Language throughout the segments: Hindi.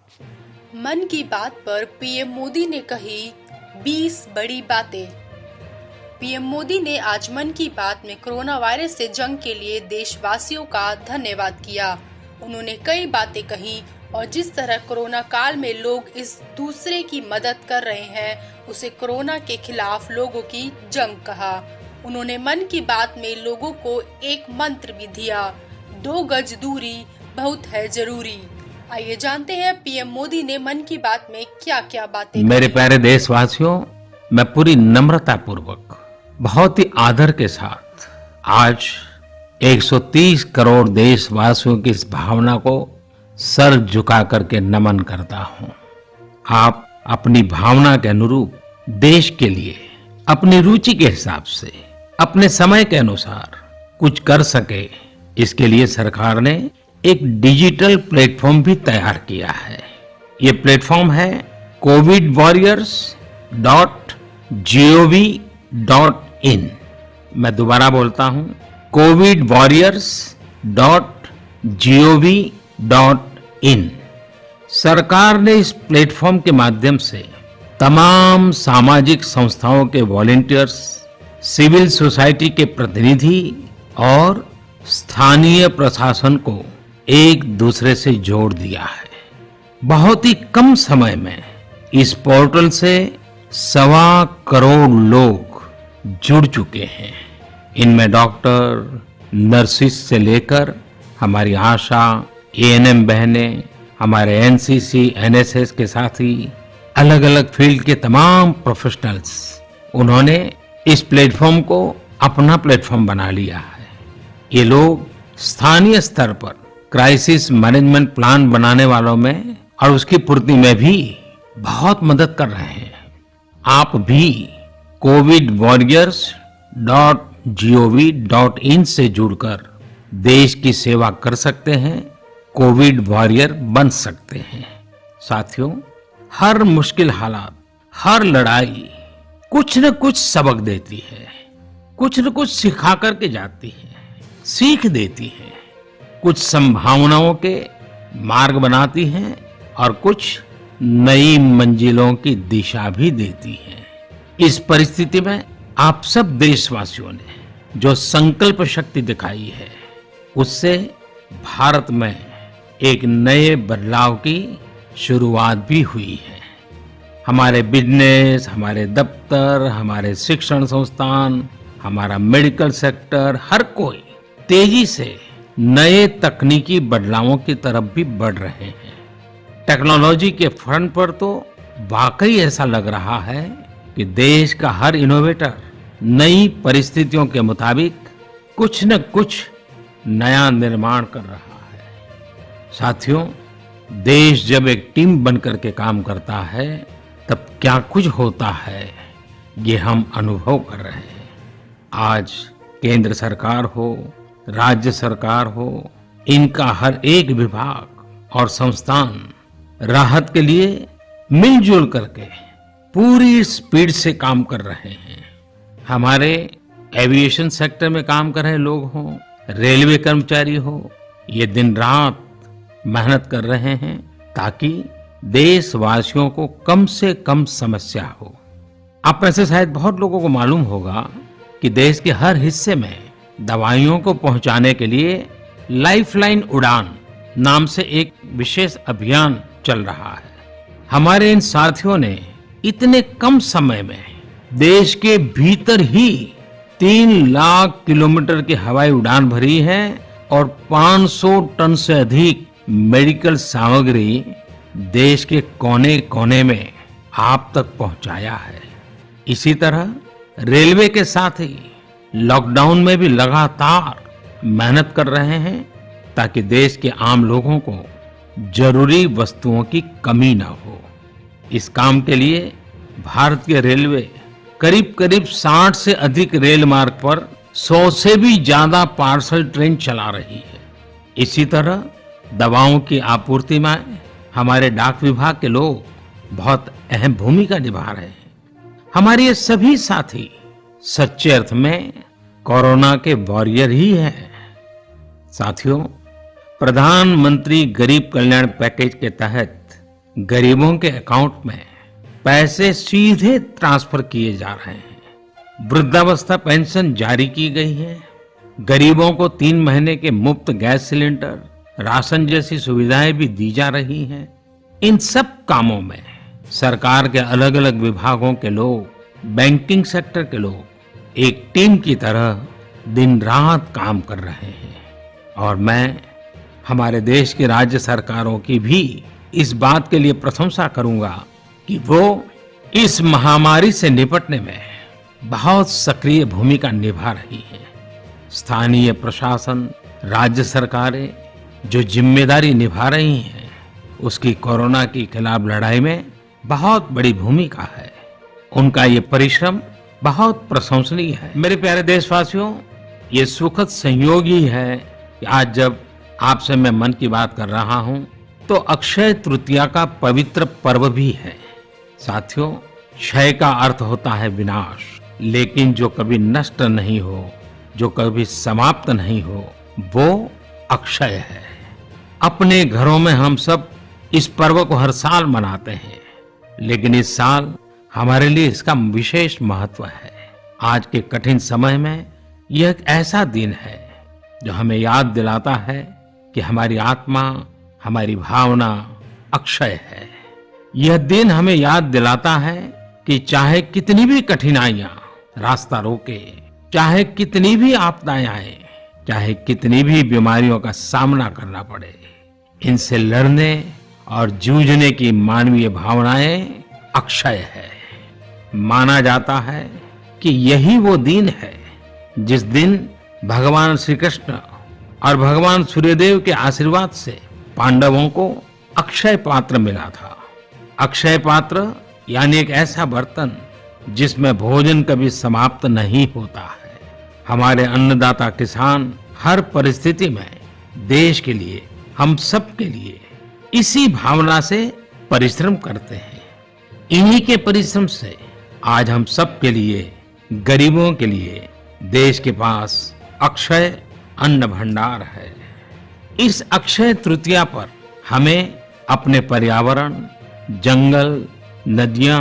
मन की बात पर पीएम मोदी ने कही 20 बड़ी बातें। पीएम मोदी ने आज मन की बात में कोरोना वायरस से जंग के लिए देशवासियों का धन्यवाद किया। उन्होंने कई बातें कही और जिस तरह कोरोना काल में लोग इस दूसरे की मदद कर रहे हैं, उसे कोरोना के खिलाफ लोगों की जंग कहा। उन्होंने मन की बात में लोगों को एक मंत्र भी दिया, 2 गज दूरी बहुत है जरूरी। आइए जानते हैं पीएम मोदी ने मन की बात में क्या क्या बातें मेरे कही। प्यारे देशवासियों, मैं पूरी नम्रता पूर्वक, बहुत ही आदर के साथ आज 130 करोड़ देशवासियों की इस भावना को सर झुका करके नमन करता हूं। आप अपनी भावना के अनुरूप देश के लिए अपनी रुचि के हिसाब से, अपने समय के अनुसार कुछ कर सके, इसके लिए सरकार ने एक डिजिटल प्लेटफॉर्म भी तैयार किया है। ये प्लेटफॉर्म है covidwarriors.gov.in। मैं दोबारा बोलता हूं, covidwarriors.gov.in। सरकार ने इस प्लेटफॉर्म के माध्यम से तमाम सामाजिक संस्थाओं के वॉलेंटियर्स, सिविल सोसाइटी के प्रतिनिधि और स्थानीय प्रशासन को एक दूसरे से जोड़ दिया है। बहुत ही कम समय में इस पोर्टल से 1.25 करोड़ लोग जुड़ चुके हैं। इनमें डॉक्टर, नर्सिस से लेकर हमारी आशा, एएनएम बहनें, हमारे एनसीसी, एनएसएस के साथी, अलग अलग फील्ड के तमाम प्रोफेशनल्स, उन्होंने इस प्लेटफॉर्म को अपना प्लेटफॉर्म बना लिया है। ये लोग स्थानीय स्तर पर क्राइसिस मैनेजमेंट प्लान बनाने वालों में और उसकी पूर्ति में भी बहुत मदद कर रहे हैं। आप भी covidwarriors.gov.in से जुड़कर देश की सेवा कर सकते हैं, कोविड वॉरियर बन सकते हैं। साथियों, हर मुश्किल हालात, हर लड़ाई कुछ न कुछ सबक देती है, कुछ न कुछ सिखा करके जाती है, सीख देती है, कुछ संभावनाओं के मार्ग बनाती है और कुछ नई मंजिलों की दिशा भी देती है। इस परिस्थिति में आप सब देशवासियों ने जो संकल्प शक्ति दिखाई है, उससे भारत में एक नए बदलाव की शुरुआत भी हुई है। हमारे बिजनेस, हमारे दफ्तर, हमारे शिक्षण संस्थान, हमारा मेडिकल सेक्टर, हर कोई तेजी से नए तकनीकी बदलावों की तरफ भी बढ़ रहे हैं। टेक्नोलॉजी के फ्रंट पर तो वाकई ऐसा लग रहा है कि देश का हर इनोवेटर नई परिस्थितियों के मुताबिक कुछ न कुछ नया निर्माण कर रहा है। साथियों, देश जब एक टीम बनकर के काम करता है, तब क्या कुछ होता है, ये हम अनुभव कर रहे हैं। आज केंद्र सरकार हो, राज्य सरकार हो, इनका हर एक विभाग और संस्थान राहत के लिए मिलजुल करके पूरी स्पीड से काम कर रहे हैं। हमारे एविएशन सेक्टर में काम कर रहे लोग हों, रेलवे कर्मचारी हो, ये दिन रात मेहनत कर रहे हैं ताकि देशवासियों को कम से कम समस्या हो। आप में से शायद बहुत लोगों को मालूम होगा कि देश के हर हिस्से में दवाइयों को पहुंचाने के लिए लाइफलाइन उड़ान नाम से एक विशेष अभियान चल रहा है। हमारे इन साथियों ने इतने कम समय में देश के भीतर ही 3 लाख किलोमीटर की हवाई उड़ान भरी है और 500 टन से अधिक मेडिकल सामग्री देश के कोने कोने में आप तक पहुंचाया है। इसी तरह रेलवे के साथ ही लॉकडाउन में भी लगातार मेहनत कर रहे हैं ताकि देश के आम लोगों को जरूरी वस्तुओं की कमी न हो। इस काम के लिए भारतीय रेलवे करीब करीब 60 से अधिक रेल मार्ग पर 100 से भी ज्यादा पार्सल ट्रेन चला रही है। इसी तरह दवाओं की आपूर्ति में हमारे डाक विभाग के लोग बहुत अहम भूमिका निभा रहे हैं। हमारे ये सभी साथी सच्चे अर्थ में कोरोना के वॉरियर ही हैं। साथियों, प्रधानमंत्री गरीब कल्याण पैकेज के तहत गरीबों के अकाउंट में पैसे सीधे ट्रांसफर किए जा रहे हैं। वृद्धावस्था पेंशन जारी की गई है। गरीबों को 3 महीने के मुफ्त गैस सिलेंडर, राशन जैसी सुविधाएं भी दी जा रही हैं। इन सब कामों में सरकार के अलग अलग विभागों के लोग, बैंकिंग सेक्टर के लोग एक टीम की तरह दिन रात काम कर रहे हैं। और मैं हमारे देश की राज्य सरकारों की भी इस बात के लिए प्रशंसा करूंगा कि वो इस महामारी से निपटने में बहुत सक्रिय भूमिका निभा रही है। स्थानीय प्रशासन, राज्य सरकारें जो जिम्मेदारी निभा रही हैं, उसकी कोरोना के खिलाफ लड़ाई में बहुत बड़ी भूमिका है। उनका ये परिश्रम बहुत प्रशंसनीय है। मेरे प्यारे देशवासियों, ये सुखद संयोग ही है कि आज जब आपसे मैं मन की बात कर रहा हूं तो अक्षय तृतीया का पवित्र पर्व भी है। साथियों, क्षय का अर्थ होता है विनाश, लेकिन जो कभी नष्ट नहीं हो, जो कभी समाप्त नहीं हो, वो अक्षय है। अपने घरों में हम सब इस पर्व को हर साल मनाते हैं, लेकिन इस साल हमारे लिए इसका विशेष महत्व है। आज के कठिन समय में यह एक ऐसा दिन है जो हमें याद दिलाता है कि हमारी आत्मा, हमारी भावना अक्षय है। यह दिन हमें याद दिलाता है कि चाहे कितनी भी कठिनाइयां रास्ता रोके, चाहे कितनी भी आपदाएं आए, चाहे कितनी भी बीमारियों का सामना करना पड़े, इनसे लड़ने और जूझने की मानवीय भावनाएं अक्षय है। माना जाता है कि यही वो दिन है जिस दिन भगवान श्री कृष्ण और भगवान सूर्यदेव के आशीर्वाद से पांडवों को अक्षय पात्र मिला था। अक्षय पात्र यानी एक ऐसा बर्तन जिसमें भोजन कभी समाप्त नहीं होता है। हमारे अन्नदाता किसान हर परिस्थिति में देश के लिए, हम सब के लिए इसी भावना से परिश्रम करते हैं। इन्हीं के परिश्रम से आज हम सब के लिए, गरीबों के लिए देश के पास अक्षय अन्न भंडार है। इस अक्षय तृतीया पर हमें अपने पर्यावरण, जंगल, नदियां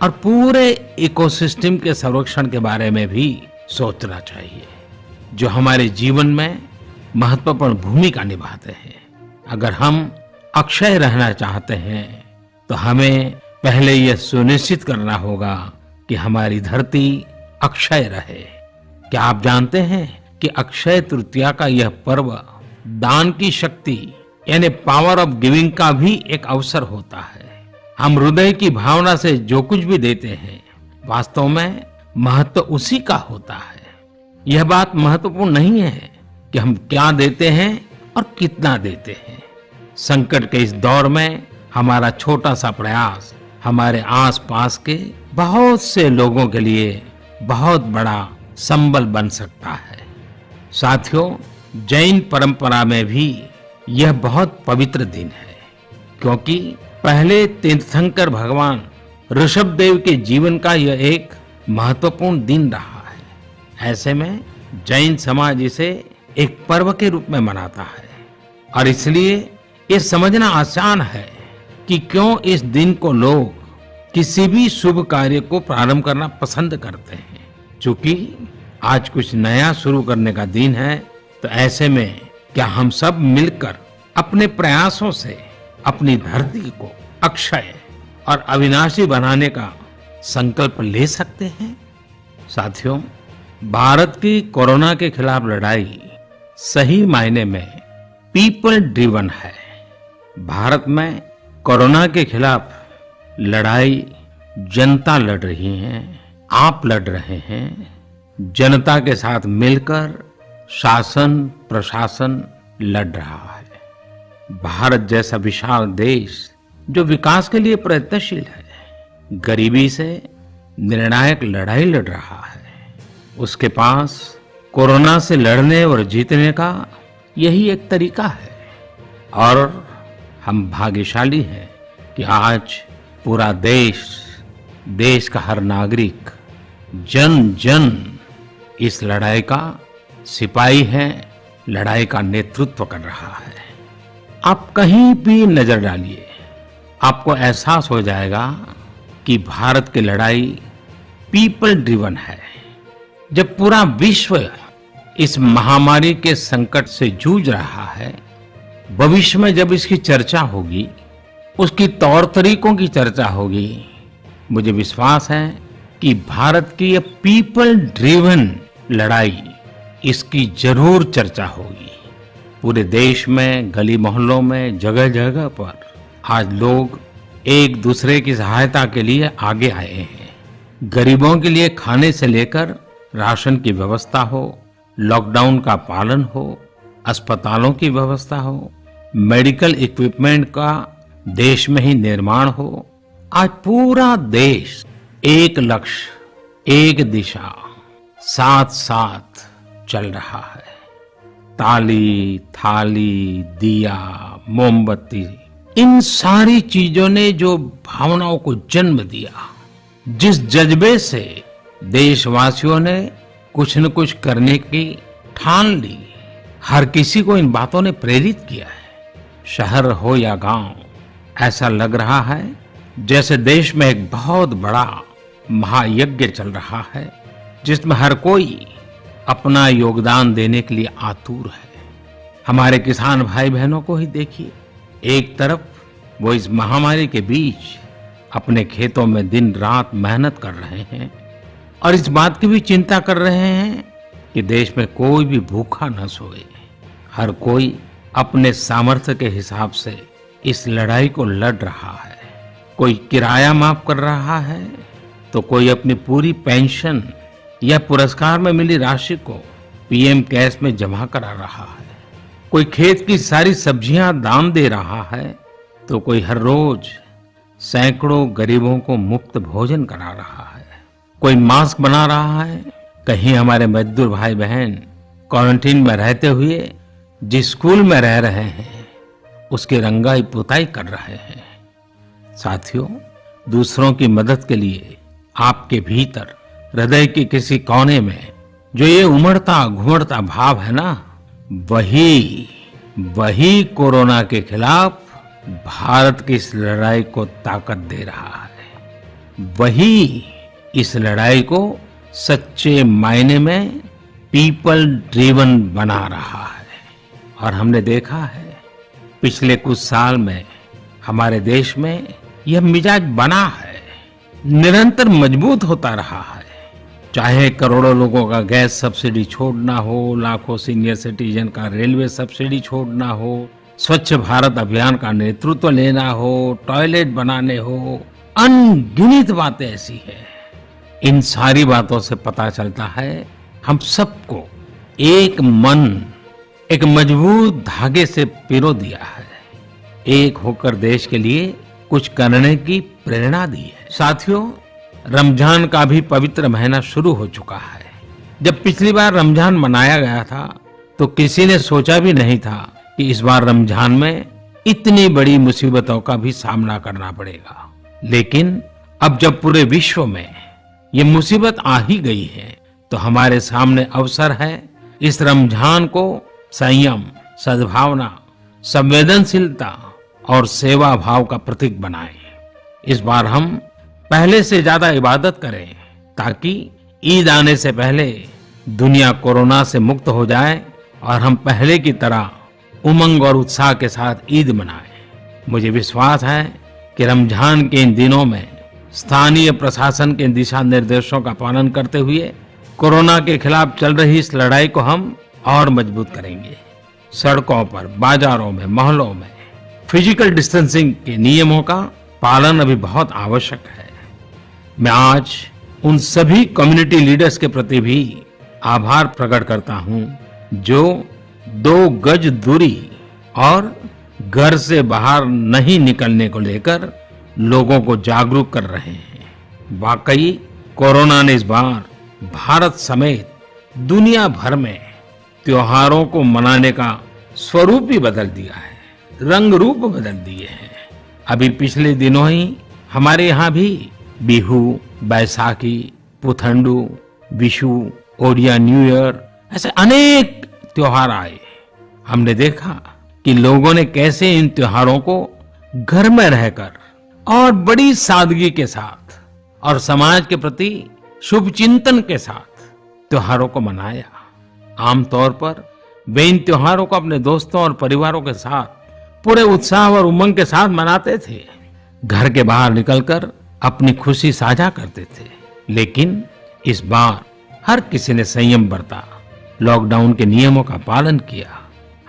और पूरे इकोसिस्टम के संरक्षण के बारे में भी सोचना चाहिए, जो हमारे जीवन में महत्वपूर्ण भूमिका निभाते हैं। अगर हम अक्षय रहना चाहते हैं तो हमें पहले यह सुनिश्चित करना होगा कि हमारी धरती अक्षय रहे। क्या आप जानते हैं कि अक्षय तृतीया का यह पर्व दान की शक्ति यानी पावर ऑफ गिविंग का भी एक अवसर होता है। हम हृदय की भावना से जो कुछ भी देते हैं, वास्तव में महत्व उसी का होता है। यह बात महत्वपूर्ण नहीं है कि हम क्या देते हैं और कितना देते हैं। संकट के इस दौर में हमारा छोटा सा प्रयास हमारे आसपास के बहुत से लोगों के लिए बहुत बड़ा संबल बन सकता है। साथियों, जैन परंपरा में भी यह बहुत पवित्र दिन है, क्योंकि पहले तीर्थंकर भगवान ऋषभ देव के जीवन का यह एक महत्वपूर्ण दिन रहा है। ऐसे में जैन समाज इसे एक पर्व के रूप में मनाता है और इसलिए ये समझना आसान है कि क्यों इस दिन को लोग किसी भी शुभ कार्य को प्रारंभ करना पसंद करते हैं। चूंकि आज कुछ नया शुरू करने का दिन है, तो ऐसे में क्या हम सब मिलकर अपने प्रयासों से अपनी धरती को अक्षय और अविनाशी बनाने का संकल्प ले सकते हैं? साथियों, भारत की कोरोना के खिलाफ लड़ाई सही मायने में पीपल ड्रिवन है। भारत में कोरोना के खिलाफ लड़ाई जनता लड़ रही है, आप लड़ रहे हैं। जनता के साथ मिलकर शासन प्रशासन लड़ रहा है। भारत जैसा विशाल देश जो विकास के लिए प्रयत्नशील है, गरीबी से निर्णायक लड़ाई लड़ रहा है। उसके पास कोरोना से लड़ने और जीतने का यही एक तरीका है और हम भाग्यशाली हैं कि आज पूरा देश का हर नागरिक, जन जन इस लड़ाई का सिपाही है, लड़ाई का नेतृत्व कर रहा है। आप कहीं भी नजर डालिए, आपको एहसास हो जाएगा कि भारत की लड़ाई पीपल ड्रिवन है। जब पूरा विश्व इस महामारी के संकट से जूझ रहा है, भविष्य में जब इसकी चर्चा होगी, उसकी तौर तरीकों की चर्चा होगी, मुझे विश्वास है कि भारत की ये पीपल ड्रिवन लड़ाई, इसकी जरूर चर्चा होगी। पूरे देश में, गली मोहल्लों में, जगह जगह पर आज लोग एक दूसरे की सहायता के लिए आगे आए हैं। गरीबों के लिए खाने से लेकर राशन की व्यवस्था हो, लॉकडाउन का पालन हो, अस्पतालों की व्यवस्था हो, मेडिकल इक्विपमेंट का देश में ही निर्माण हो, आज पूरा देश एक लक्ष्य, एक दिशा, साथ साथ चल रहा है। ताली, थाली, दिया, मोमबत्ती, इन सारी चीजों ने जो भावनाओं को जन्म दिया, जिस जज्बे से देशवासियों ने कुछ न कुछ करने की ठान ली, हर किसी को इन बातों ने प्रेरित किया है। शहर हो या गांव, ऐसा लग रहा है जैसे देश में एक बहुत बड़ा महायज्ञ चल रहा है, जिसमें हर कोई अपना योगदान देने के लिए आतुर है। हमारे किसान भाई बहनों को ही देखिए, एक तरफ वो इस महामारी के बीच अपने खेतों में दिन रात मेहनत कर रहे हैं और इस बात की भी चिंता कर रहे हैं कि देश में कोई भी भूखा न सोए। हर कोई अपने सामर्थ्य के हिसाब से इस लड़ाई को लड़ रहा है। कोई किराया माफ कर रहा है, तो कोई अपनी पूरी पेंशन या पुरस्कार में मिली राशि को पीएम केयर्स में जमा करा रहा है। कोई खेत की सारी सब्जियां दान दे रहा है, तो कोई हर रोज सैकड़ों गरीबों को मुफ्त भोजन करा रहा है। कोई मास्क बना रहा है। कहीं हमारे मजदूर भाई बहन क्वारंटीन में रहते हुए जिस स्कूल में रह रहे हैं, उसकी रंगाई पुताई कर रहे हैं। साथियों, दूसरों की मदद के लिए आपके भीतर हृदय के किसी कोने में जो ये उमड़ता घुमड़ता भाव है ना, वही कोरोना के खिलाफ भारत की इस लड़ाई को ताकत दे रहा है। वही इस लड़ाई को सच्चे मायने में पीपल ड्रिवन बना रहा है। और हमने देखा है पिछले कुछ साल में हमारे देश में यह मिजाज बना है, निरंतर मजबूत होता रहा है। चाहे करोड़ों लोगों का गैस सब्सिडी छोड़ना हो, लाखों सीनियर सिटीजन का रेलवे सब्सिडी छोड़ना हो, स्वच्छ भारत अभियान का नेतृत्व लेना हो, टॉयलेट बनाने हो, अनगिनत बातें ऐसी है। इन सारी बातों से पता चलता है हम सबको एक मन, एक मजबूत धागे से पिरो दिया है। एक होकर देश के लिए कुछ करने की प्रेरणा दी है। साथियों, रमजान का भी पवित्र महीना शुरू हो चुका है। जब पिछली बार रमजान मनाया गया था, तो किसी ने सोचा भी नहीं था कि इस बार रमजान में इतनी बड़ी मुसीबतों का भी सामना करना पड़ेगा। लेकिन अब जब पूरे विश्व में ये मुसीबत आ ही गई है, तो हमारे सामने अवसर है इस रमजान को संयम, सद्भावना, संवेदनशीलता और सेवा भाव का प्रतीक बनाएं। इस बार हम पहले से ज्यादा इबादत करें, ताकि ईद आने से पहले दुनिया कोरोना से मुक्त हो जाए और हम पहले की तरह उमंग और उत्साह के साथ ईद मनाएं। मुझे विश्वास है कि रमजान के इन दिनों में स्थानीय प्रशासन के दिशा निर्देशों का पालन करते हुए कोरोना के खिलाफ चल रही इस लड़ाई को हम और मजबूत करेंगे। सड़कों पर, बाजारों में, मोहल्लों में फिजिकल डिस्टेंसिंग के नियमों का पालन अभी बहुत आवश्यक है। मैं आज उन सभी कम्युनिटी लीडर्स के प्रति भी आभार प्रकट करता हूं, जो 2 गज दूरी और घर से बाहर नहीं निकलने को लेकर लोगों को जागरूक कर रहे हैं। वाकई कोरोना ने इस बार भारत समेत दुनिया भर में त्योहारों को मनाने का स्वरूप ही बदल दिया है, रंग रूप बदल दिए हैं। अभी पिछले दिनों ही हमारे यहाँ भी बिहू, बैसाखी, पुथंडू, विशु, ओडिया न्यू ईयर, ऐसे अनेक त्योहार आए। हमने देखा कि लोगों ने कैसे इन त्योहारों को घर में रहकर और बड़ी सादगी के साथ और समाज के प्रति शुभ चिंतन के साथ त्योहारों को मनाया। आमतौर पर वे इन त्योहारों को अपने दोस्तों और परिवारों के साथ पूरे उत्साह और उमंग के साथ मनाते थे। घर के बाहर निकलकर अपनी खुशी साझा करते थे। लेकिन इस बार हर किसी ने संयम बरता, लॉकडाउन के नियमों का पालन किया।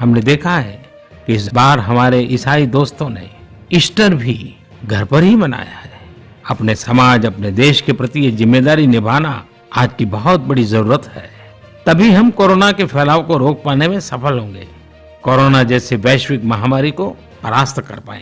हमने देखा है कि इस बार हमारे ईसाई दोस्तों ने ईस्टर भी घर पर ही मनाया है। अपने समाज, अपने देश के प्रति ये जिम्मेदारी निभाना आज की बहुत बड़ी जरूरत है। तभी हम कोरोना के फैलाव को रोक पाने में सफल होंगे, कोरोना जैसे वैश्विक महामारी को परास्त कर पाएंगे।